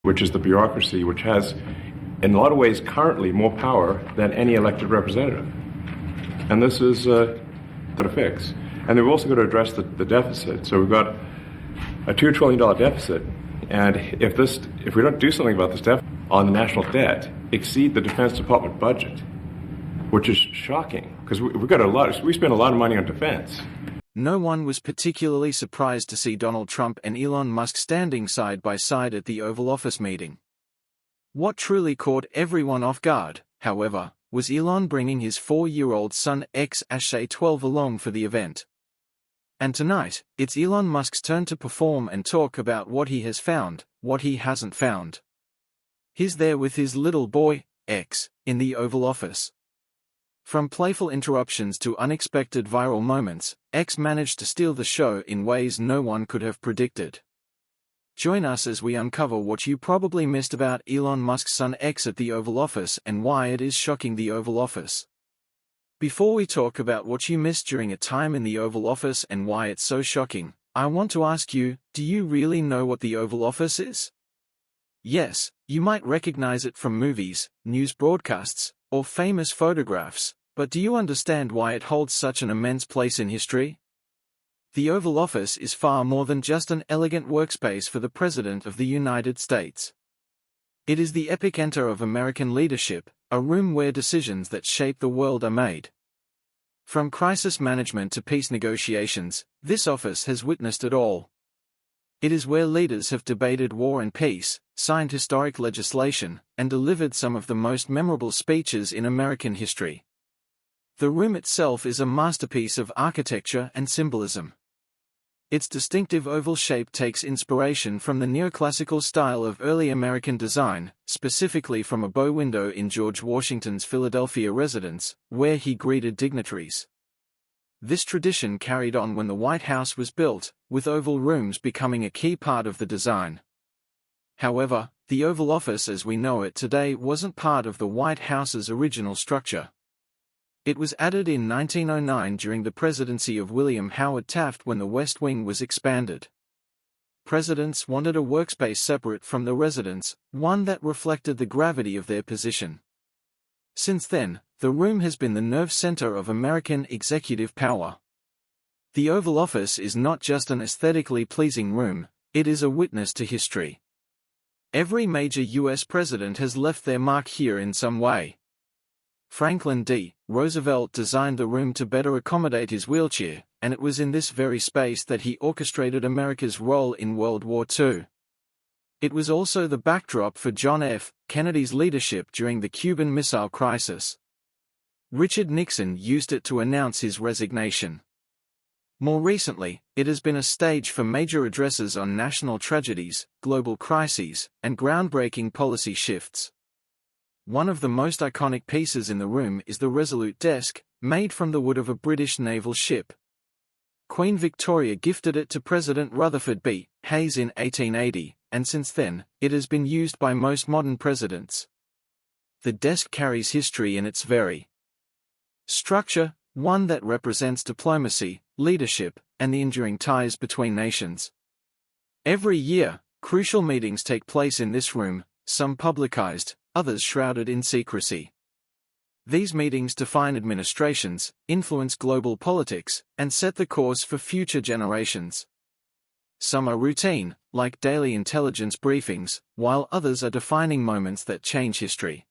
which is the bureaucracy, which has, in a lot of ways, currently more power than any elected representative. And this is got to fix. And we've also got to address the deficit. So we've got a $2 trillion deficit, and if we don't do something about this deficit on the national debt, exceed the Defense Department budget, which is shocking, because we spend a lot of money on defense. No one was particularly surprised to see Donald Trump and Elon Musk standing side by side at the Oval Office meeting. What truly caught everyone off guard, however, was Elon bringing his 4-year-old son A-12 along for the event. And tonight, it's Elon Musk's turn to perform and talk about what he has found, what he hasn't found. He's there with his little boy, X, in the Oval Office. From playful interruptions to unexpected viral moments, X managed to steal the show in ways no one could have predicted. Join us as we uncover what you probably missed about Elon Musk's son X at the Oval Office and why it is shocking the Oval Office. Before we talk about what you missed during a time in the Oval Office and why it's so shocking, I want to ask you, do you really know what the Oval Office is? Yes, you might recognize it from movies, news broadcasts, or famous photographs, but do you understand why it holds such an immense place in history? The Oval Office is far more than just an elegant workspace for the President of the United States. It is the epicenter of American leadership, a room where decisions that shape the world are made. From crisis management to peace negotiations, this office has witnessed it all. It is where leaders have debated war and peace, signed historic legislation, and delivered some of the most memorable speeches in American history. The room itself is a masterpiece of architecture and symbolism. Its distinctive oval shape takes inspiration from the neoclassical style of early American design, specifically from a bow window in George Washington's Philadelphia residence, where he greeted dignitaries. This tradition carried on when the White House was built, with oval rooms becoming a key part of the design. However, the Oval Office as we know it today wasn't part of the White House's original structure. It was added in 1909 during the presidency of William Howard Taft when the West Wing was expanded. Presidents wanted a workspace separate from the residence, one that reflected the gravity of their position. Since then, the room has been the nerve center of American executive power. The Oval Office is not just an aesthetically pleasing room, it is a witness to history. Every major U.S. president has left their mark here in some way. Franklin D. Roosevelt designed the room to better accommodate his wheelchair, and it was in this very space that he orchestrated America's role in World War II. It was also the backdrop for John F. Kennedy's leadership during the Cuban Missile Crisis. Richard Nixon used it to announce his resignation. More recently, it has been a stage for major addresses on national tragedies, global crises, and groundbreaking policy shifts. One of the most iconic pieces in the room is the Resolute desk, made from the wood of a British naval ship. Queen Victoria gifted it to President Rutherford B. Hayes in 1880, and since then, it has been used by most modern presidents. The desk carries history in its very structure, one that represents diplomacy, leadership, and the enduring ties between nations. Every year, crucial meetings take place in this room, some publicized, others shrouded in secrecy. These meetings define administrations, influence global politics, and set the course for future generations. Some are routine, like daily intelligence briefings, while others are defining moments that change history.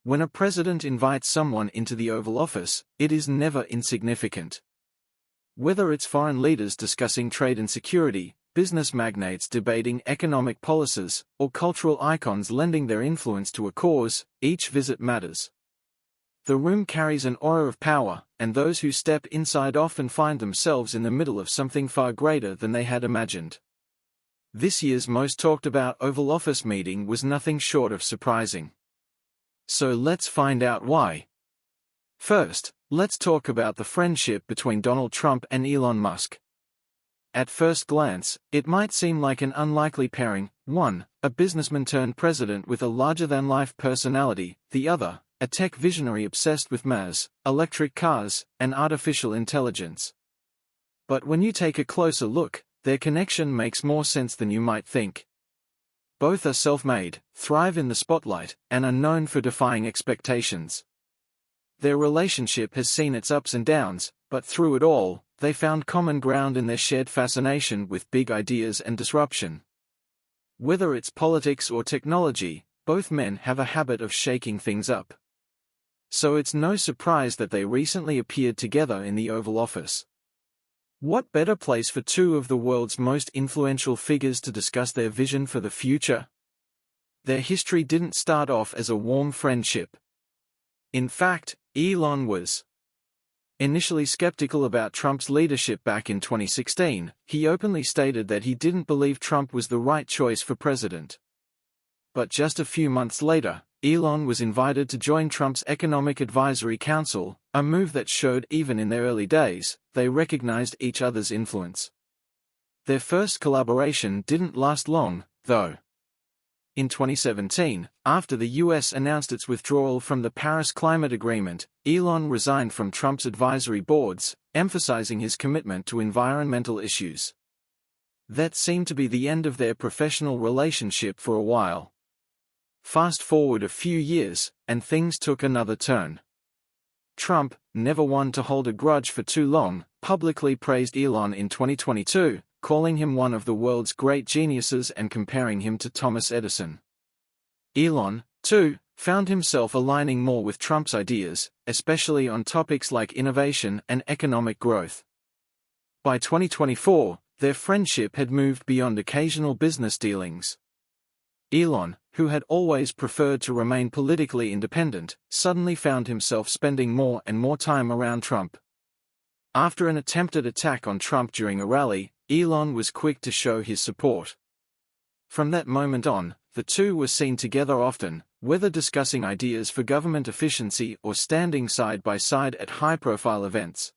When a president invites someone into the Oval Office, it is never insignificant. Whether it's foreign leaders discussing trade and security, business magnates debating economic policies, or cultural icons lending their influence to a cause, each visit matters. The room carries an aura of power, and those who step inside often find themselves in the middle of something far greater than they had imagined. This year's most talked about Oval Office meeting was nothing short of surprising. So let's find out why. First, let's talk about the friendship between Donald Trump and Elon Musk. At first glance, it might seem like an unlikely pairing: one, a businessman turned president with a larger-than-life personality; the other, a tech visionary obsessed with MaaS, electric cars, and artificial intelligence. But when you take a closer look, their connection makes more sense than you might think. Both are self-made, thrive in the spotlight, and are known for defying expectations. Their relationship has seen its ups and downs, but through it all, they found common ground in their shared fascination with big ideas and disruption. Whether it's politics or technology, both men have a habit of shaking things up. So it's no surprise that they recently appeared together in the Oval Office. What better place for two of the world's most influential figures to discuss their vision for the future? Their history didn't start off as a warm friendship. In fact, Elon was initially skeptical about Trump's leadership back in 2016. He openly stated that he didn't believe Trump was the right choice for president. But just a few months later, Elon was invited to join Trump's Economic Advisory Council, a move that showed even in their early days, they recognized each other's influence. Their first collaboration didn't last long, though. In 2017, after the US announced its withdrawal from the Paris Climate Agreement, Elon resigned from Trump's advisory boards, emphasizing his commitment to environmental issues. That seemed to be the end of their professional relationship for a while. Fast forward a few years, and things took another turn. Trump, never one to hold a grudge for too long, publicly praised Elon in 2022, calling him one of the world's great geniuses and comparing him to Thomas Edison. Elon, too, found himself aligning more with Trump's ideas, especially on topics like innovation and economic growth. By 2024, their friendship had moved beyond occasional business dealings. Elon, who had always preferred to remain politically independent, suddenly found himself spending more and more time around Trump. After an attempted attack on Trump during a rally, Elon was quick to show his support. From that moment on, the two were seen together often, whether discussing ideas for government efficiency or standing side by side at high-profile events.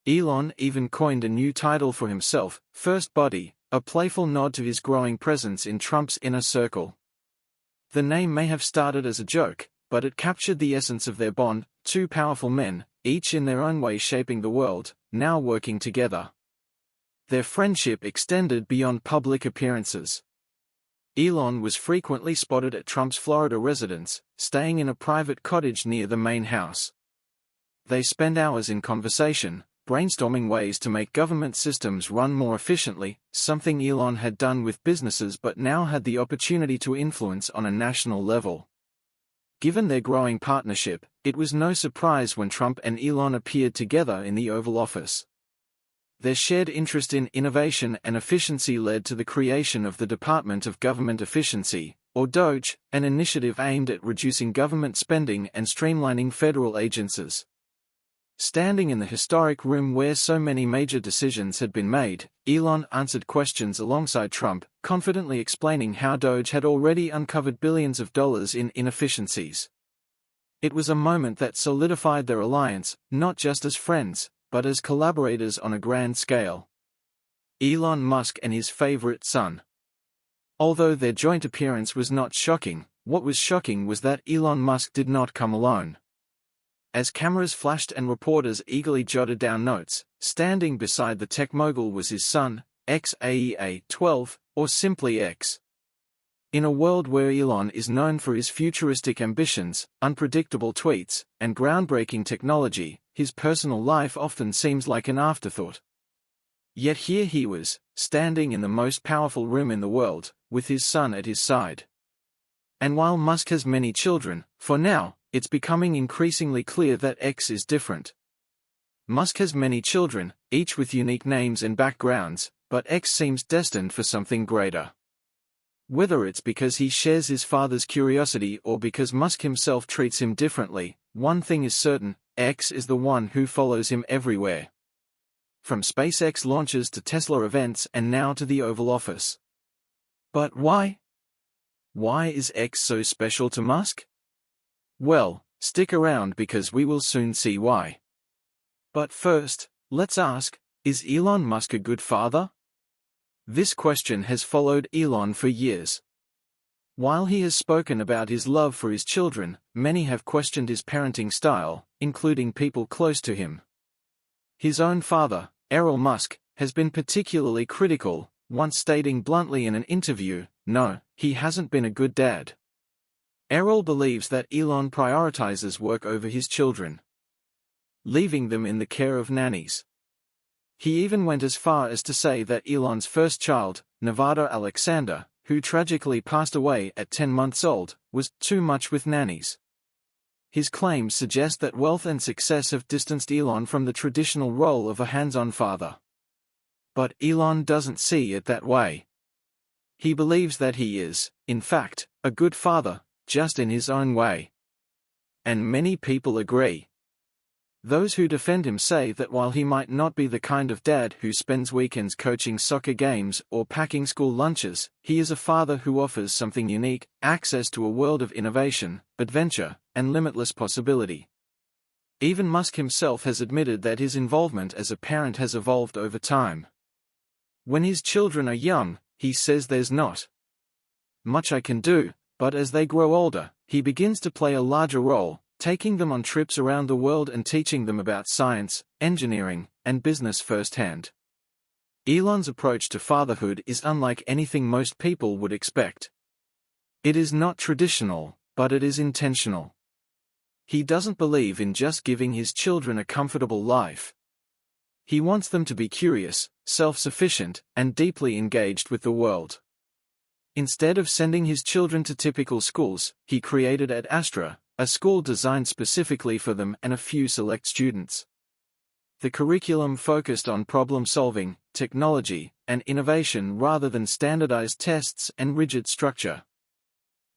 Elon even coined a new title for himself, First Buddy, a playful nod to his growing presence in Trump's inner circle. The name may have started as a joke, but it captured the essence of their bond, two powerful men, each in their own way shaping the world, now working together. Their friendship extended beyond public appearances. Elon was frequently spotted at Trump's Florida residence, staying in a private cottage near the main house. They spent hours in conversation, brainstorming ways to make government systems run more efficiently, something Elon had done with businesses but now had the opportunity to influence on a national level. Given their growing partnership, it was no surprise when Trump and Elon appeared together in the Oval Office. Their shared interest in innovation and efficiency led to the creation of the Department of Government Efficiency, or DOGE, an initiative aimed at reducing government spending and streamlining federal agencies. Standing in the historic room where so many major decisions had been made, Elon answered questions alongside Trump, confidently explaining how DOGE had already uncovered billions of dollars in inefficiencies. It was a moment that solidified their alliance, not just as friends, but as collaborators on a grand scale. Elon Musk and his favorite son. Although their joint appearance was not shocking, what was shocking was that Elon Musk did not come alone. As cameras flashed and reporters eagerly jotted down notes, standing beside the tech mogul was his son, A-12, or simply X. In a world where Elon is known for his futuristic ambitions, unpredictable tweets, and groundbreaking technology, his personal life often seems like an afterthought. Yet here he was, standing in the most powerful room in the world, with his son at his side. And while Musk has many children, for now, it's becoming increasingly clear that X is different. Musk has many children, each with unique names and backgrounds, but X seems destined for something greater. Whether it's because he shares his father's curiosity or because Musk himself treats him differently, one thing is certain, X is the one who follows him everywhere. From SpaceX launches to Tesla events and now to the Oval Office. But why? Why is X so special to Musk? Well, stick around because we will soon see why. But first, let's ask, is Elon Musk a good father? This question has followed Elon for years. While he has spoken about his love for his children, many have questioned his parenting style, including people close to him. His own father, Elon Musk, has been particularly critical, once stating bluntly in an interview, No, he hasn't been a good dad. Errol believes that Elon prioritizes work over his children, leaving them in the care of nannies. He even went as far as to say that Elon's first child, Nevada Alexander, who tragically passed away at 10 months old, was too much with nannies. His claims suggest that wealth and success have distanced Elon from the traditional role of a hands-on father. But Elon doesn't see it that way. He believes that he is, in fact, a good father, just in his own way. And many people agree. Those who defend him say that while he might not be the kind of dad who spends weekends coaching soccer games or packing school lunches, he is a father who offers something unique: access to a world of innovation, adventure, and limitless possibility. Even Musk himself has admitted that his involvement as a parent has evolved over time. When his children are young, he says there's not much I can do, but as they grow older, he begins to play a larger role, taking them on trips around the world and teaching them about science, engineering, and business firsthand. Elon's approach to fatherhood is unlike anything most people would expect. It is not traditional, but it is intentional. He doesn't believe in just giving his children a comfortable life. He wants them to be curious, self-sufficient, and deeply engaged with the world. Instead of sending his children to typical schools, he created Ad Astra, a school designed specifically for them and a few select students. The curriculum focused on problem-solving, technology, and innovation rather than standardized tests and rigid structure.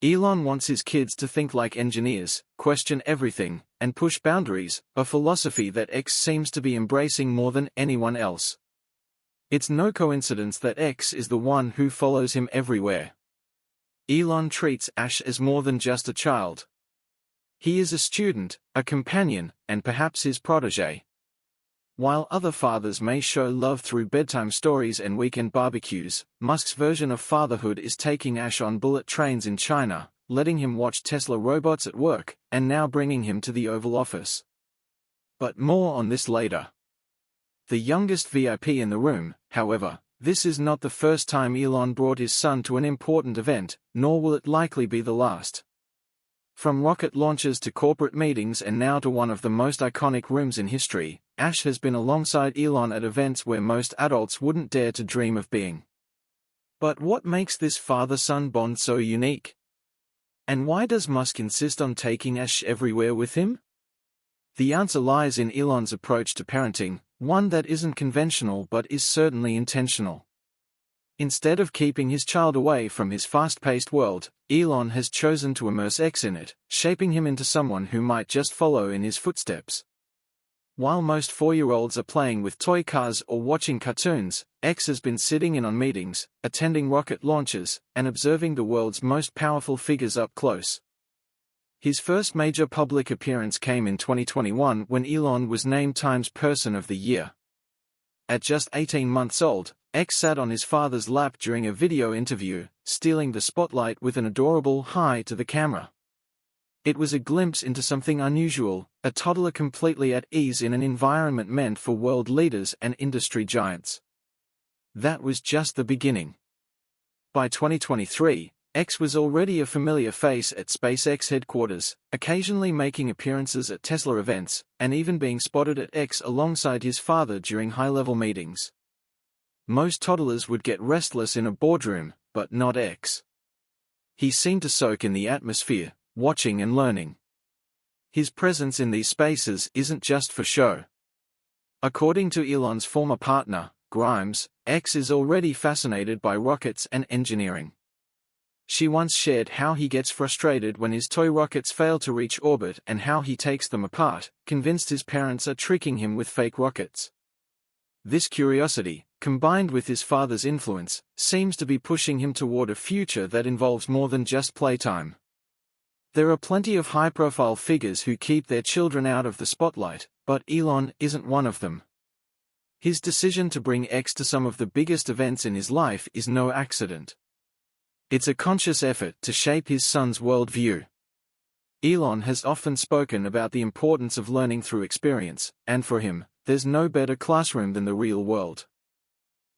Elon wants his kids to think like engineers, question everything, and push boundaries, a philosophy that X seems to be embracing more than anyone else. It's no coincidence that X is the one who follows him everywhere. Elon treats Ash as more than just a child. He is a student, a companion, and perhaps his protege. While other fathers may show love through bedtime stories and weekend barbecues, Musk's version of fatherhood is taking Ash on bullet trains in China, letting him watch Tesla robots at work, and now bringing him to the Oval Office. But more on this later. The youngest VIP in the room, however, this is not the first time Elon brought his son to an important event, nor will it likely be the last. From rocket launches to corporate meetings and now to one of the most iconic rooms in history, Ash has been alongside Elon at events where most adults wouldn't dare to dream of being. But what makes this father-son bond so unique? And why does Musk insist on taking Ash everywhere with him? The answer lies in Elon's approach to parenting, one that isn't conventional but is certainly intentional. Instead of keeping his child away from his fast-paced world, Elon has chosen to immerse X in it, shaping him into someone who might just follow in his footsteps. While most 4-year-olds are playing with toy cars or watching cartoons, X has been sitting in on meetings, attending rocket launches, and observing the world's most powerful figures up close. His first major public appearance came in 2021 when Elon was named Time's Person of the Year. At just 18 months old, X sat on his father's lap during a video interview, stealing the spotlight with an adorable hi to the camera. It was a glimpse into something unusual, a toddler completely at ease in an environment meant for world leaders and industry giants. That was just the beginning. By 2023, X was already a familiar face at SpaceX headquarters, occasionally making appearances at Tesla events, and even being spotted at X alongside his father during high-level meetings. Most toddlers would get restless in a boardroom, but not X. He seemed to soak in the atmosphere, watching and learning. His presence in these spaces isn't just for show. According to Elon's former partner, Grimes, X is already fascinated by rockets and engineering. She once shared how he gets frustrated when his toy rockets fail to reach orbit and how he takes them apart, convinced his parents are tricking him with fake rockets. This curiosity, combined with his father's influence, seems to be pushing him toward a future that involves more than just playtime. There are plenty of high-profile figures who keep their children out of the spotlight, but Elon isn't one of them. His decision to bring X to some of the biggest events in his life is no accident. It's a conscious effort to shape his son's worldview. Elon has often spoken about the importance of learning through experience, and for him, there's no better classroom than the real world.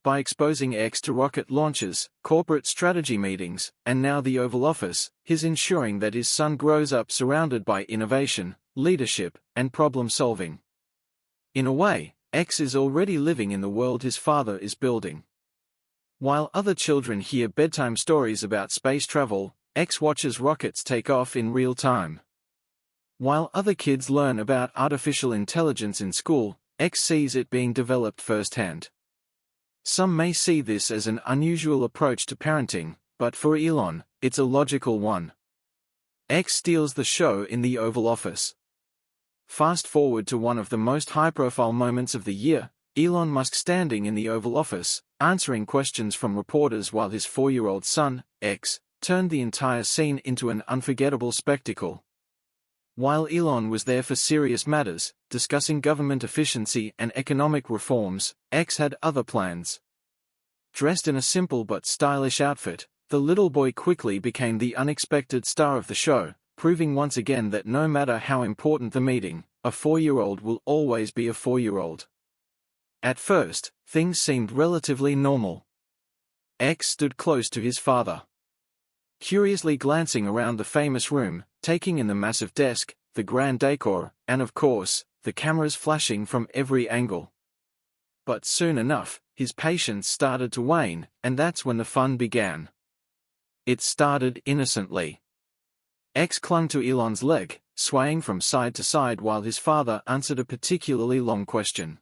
by exposing X to rocket launches, corporate strategy meetings, and now the Oval Office, he's ensuring that his son grows up surrounded by innovation, leadership, and problem-solving. In a way, X is already living in the world his father is building. While other children hear bedtime stories about space travel, X watches rockets take off in real time. While other kids learn about artificial intelligence in school, X sees it being developed firsthand. Some may see this as an unusual approach to parenting, but for Elon, it's a logical one. X steals the show in the Oval Office. Fast forward to one of the most high-profile moments of the year, Elon Musk standing in the Oval Office, answering questions from reporters while his 4-year-old son, X, turned the entire scene into an unforgettable spectacle. While Elon was there for serious matters, discussing government efficiency and economic reforms, X had other plans. Dressed in a simple but stylish outfit, the little boy quickly became the unexpected star of the show, proving once again that no matter how important the meeting, a 4-year-old will always be a 4-year-old. At first, things seemed relatively normal. X stood close to his father, curiously glancing around the famous room, taking in the massive desk, the grand decor, and of course, the cameras flashing from every angle. But soon enough, his patience started to wane, and that's when the fun began. It started innocently. X clung to Elon's leg, swaying from side to side while his father answered a particularly long question.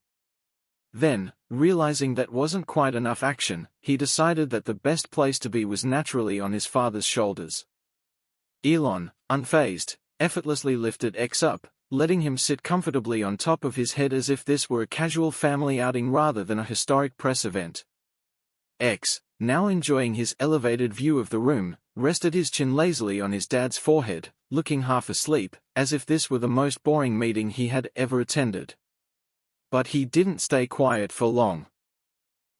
Then, realizing that wasn't quite enough action, he decided that the best place to be was naturally on his father's shoulders. Elon, unfazed, effortlessly lifted X up, letting him sit comfortably on top of his head as if this were a casual family outing rather than a historic press event. X, now enjoying his elevated view of the room, rested his chin lazily on his dad's forehead, looking half asleep, as if this were the most boring meeting he had ever attended. But he didn't stay quiet for long.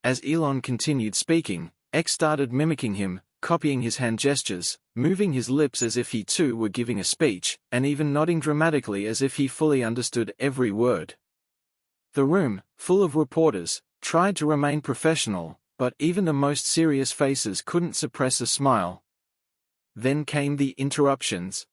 As Elon continued speaking, X started mimicking him, copying his hand gestures, moving his lips as if he too were giving a speech, and even nodding dramatically as if he fully understood every word. The room, full of reporters, tried to remain professional, but even the most serious faces couldn't suppress a smile. Then came the interruptions.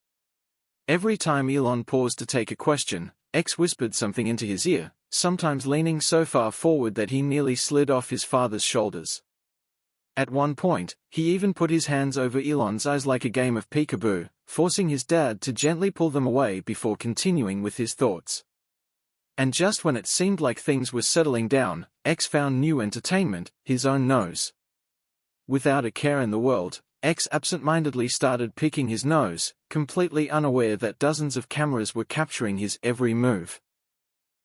Every time Elon paused to take a question, X whispered something into his ear, sometimes leaning so far forward that he nearly slid off his father's shoulders. At one point, he even put his hands over Elon's eyes like a game of peekaboo, forcing his dad to gently pull them away before continuing with his thoughts. And just when it seemed like things were settling down, X found new entertainment, his own nose. Without a care in the world, X absent-mindedly started picking his nose, completely unaware that dozens of cameras were capturing his every move.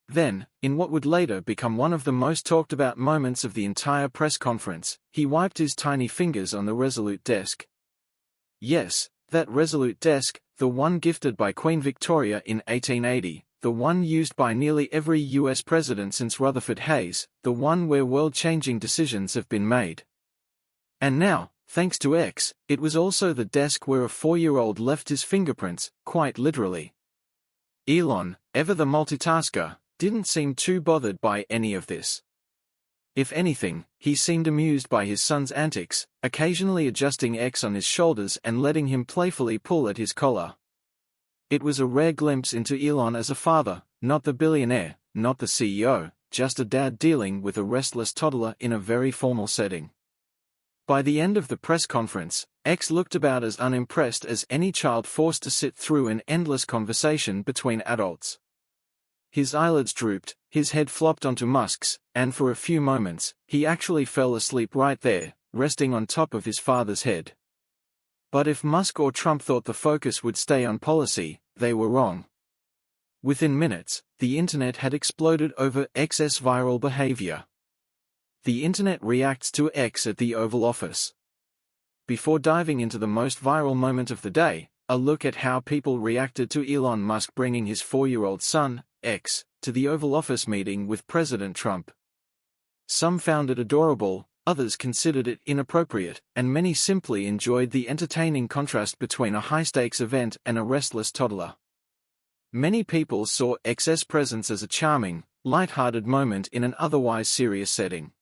Then, in what would later become one of the most talked-about moments of the entire press conference, he wiped his tiny fingers on the Resolute desk. Yes, that Resolute desk, the one gifted by Queen Victoria in 1880, the one used by nearly every US president since Rutherford Hayes, the one where world-changing decisions have been made. And now, thanks to X, it was also the desk where a 4-year-old left his fingerprints, quite literally. Elon, ever the multitasker, didn't seem too bothered by any of this. If anything, he seemed amused by his son's antics, occasionally adjusting X on his shoulders and letting him playfully pull at his collar. It was a rare glimpse into Elon as a father, not the billionaire, not the CEO, just a dad dealing with a restless toddler in a very formal setting. By the end of the press conference, X looked about as unimpressed as any child forced to sit through an endless conversation between adults. His eyelids drooped, his head flopped onto Musk's, and for a few moments, he actually fell asleep right there, resting on top of his father's head. But if Musk or Trump thought the focus would stay on policy, they were wrong. Within minutes, the internet had exploded over X's viral behavior. The internet reacts to X at the Oval Office. Before diving into the most viral moment of the day, a look at how people reacted to Elon Musk bringing his 4-year-old son, X, to the Oval Office meeting with President Trump. Some found it adorable, others considered it inappropriate, and many simply enjoyed the entertaining contrast between a high-stakes event and a restless toddler. Many people saw X's presence as a charming, light-hearted moment in an otherwise serious setting.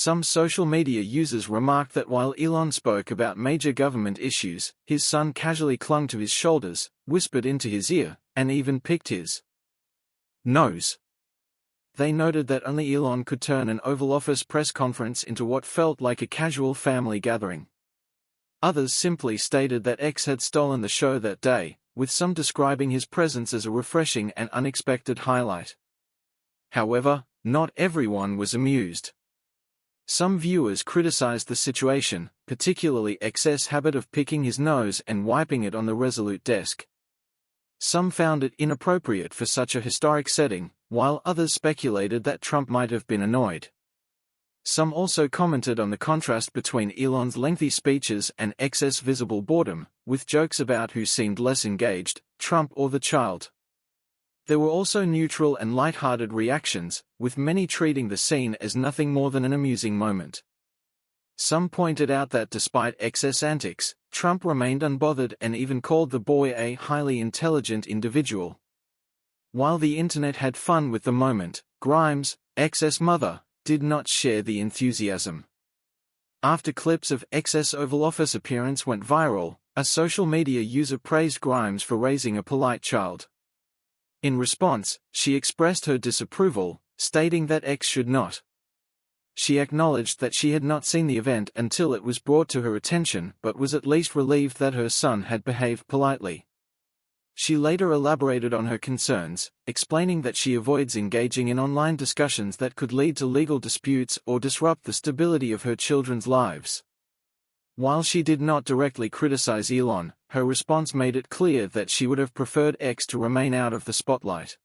Some social media users remarked that while Elon spoke about major government issues, his son casually clung to his shoulders, whispered into his ear, and even picked his nose. They noted that only Elon could turn an Oval Office press conference into what felt like a casual family gathering. Others simply stated that X had stolen the show that day, with some describing his presence as a refreshing and unexpected highlight. However, not everyone was amused. Some viewers criticized the situation, particularly X's habit of picking his nose and wiping it on the Resolute desk. Some found it inappropriate for such a historic setting, while others speculated that Trump might have been annoyed. Some also commented on the contrast between Elon's lengthy speeches and X's visible boredom, with jokes about who seemed less engaged, Trump or the child. There were also neutral and light-hearted reactions, with many treating the scene as nothing more than an amusing moment. Some pointed out that despite X's antics, Trump remained unbothered and even called the boy a highly intelligent individual. While the internet had fun with the moment, Grimes, X's mother, did not share the enthusiasm. After clips of X's Oval Office appearance went viral, a social media user praised Grimes for raising a polite child. In response, she expressed her disapproval, stating that X should not. She acknowledged that she had not seen the event until it was brought to her attention but was at least relieved that her son had behaved politely. She later elaborated on her concerns, explaining that she avoids engaging in online discussions that could lead to legal disputes or disrupt the stability of her children's lives. While she did not directly criticize Elon, her response made it clear that she would have preferred X to remain out of the spotlight.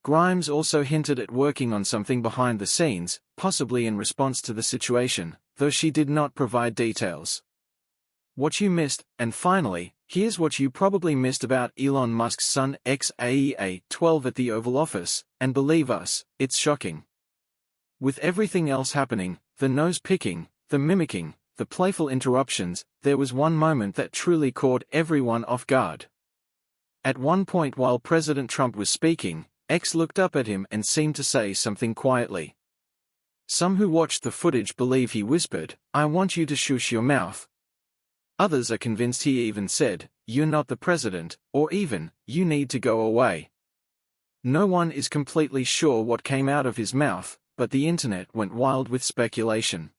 Grimes also hinted at working on something behind the scenes, possibly in response to the situation, though she did not provide details. What you missed, and finally, here's what you probably missed about Elon Musk's son X A-12 at the Oval Office, and believe us, it's shocking. With everything else happening, the nose-picking, the mimicking, the playful interruptions, there was one moment that truly caught everyone off guard. At one point while President Trump was speaking, X looked up at him and seemed to say something quietly. Some who watched the footage believe he whispered, "I want you to shush your mouth." Others are convinced he even said, "You're not the president," or even, "You need to go away." No one is completely sure what came out of his mouth, but the internet went wild with speculation.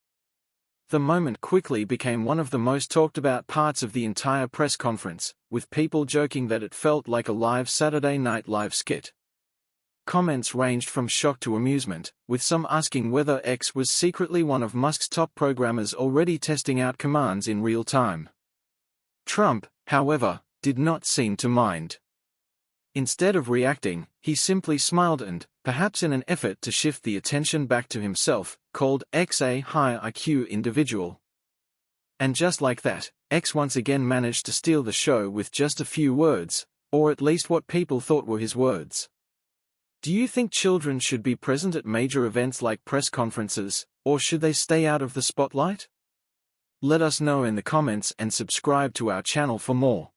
The moment quickly became one of the most talked about parts of the entire press conference, with people joking that it felt like a live Saturday Night Live skit. Comments ranged from shock to amusement, with some asking whether X was secretly one of Musk's top programmers already testing out commands in real time. Trump, however, did not seem to mind. Instead of reacting, he simply smiled and, perhaps in an effort to shift the attention back to himself, called X a high IQ individual. And just like that, X once again managed to steal the show with just a few words, or at least what people thought were his words. Do you think children should be present at major events like press conferences, or should they stay out of the spotlight? Let us know in the comments and subscribe to our channel for more.